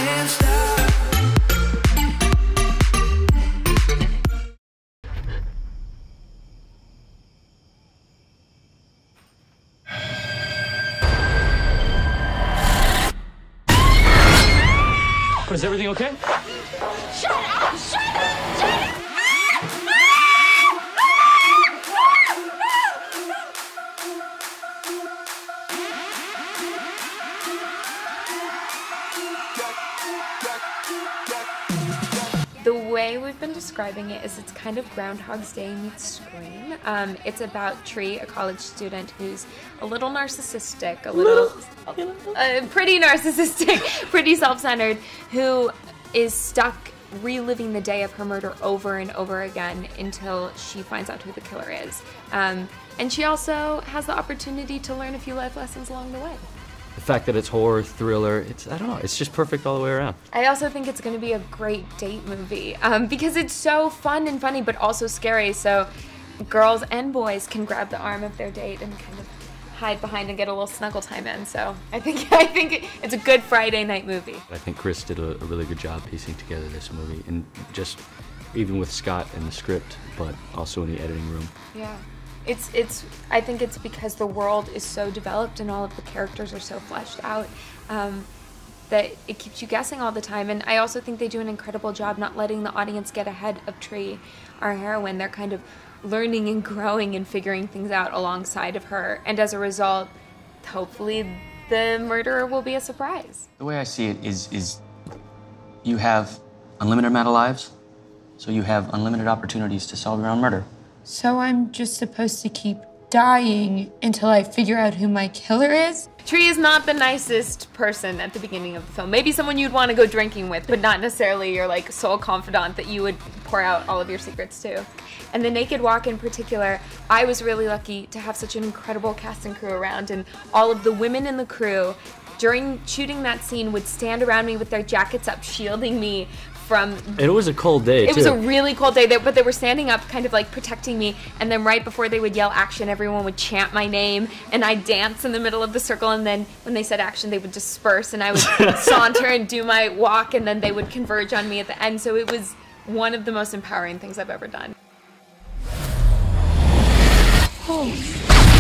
can't stop. Is everything okay? Shut up! Shut up! Shut up! The way we've been describing it is it's kind of Groundhog's Day meets Scream. It's about Tree, a college student who's a little narcissistic, pretty narcissistic, pretty self-centered, who is stuck reliving the day of her murder over and over again until she finds out who the killer is. And she also has the opportunity to learn a few life lessons along the way. The fact that it's horror, thriller, I don't know, it's just perfect all the way around. I also think it's going to be a great date movie because it's so fun and funny, but also scary. So girls and boys can grab the arm of their date and kind of hide behind and get a little snuggle time in. So I think it's a good Friday night movie. I think Chris did a really good job piecing together this movie, and just even with Scott in the script, but also in the editing room. Yeah. I think it's because the world is so developed and all of the characters are so fleshed out that it keeps you guessing all the time. And I also think they do an incredible job not letting the audience get ahead of Tree, our heroine. They're kind of learning and growing and figuring things out alongside of her. And as a result, hopefully the murderer will be a surprise. The way I see it is you have unlimited amount of lives, so you have unlimited opportunities to solve your own murder. So I'm just supposed to keep dying until I figure out who my killer is? Tree is not the nicest person at the beginning of the film. Maybe someone you'd want to go drinking with, but not necessarily your like sole confidant that you would pour out all of your secrets to. And the Naked Walk in particular, I was really lucky to have such an incredible cast and crew around, and all of the women in the crew during shooting that scene would stand around me with their jackets up, shielding me from... It was a cold day, too. It was a really cold day, but they were standing up, kind of like protecting me, and then right before they would yell action, everyone would chant my name, and I'd dance in the middle of the circle, and then when they said action, they would disperse, and I would saunter and do my walk, and then they would converge on me at the end, so it was one of the most empowering things I've ever done. Oh.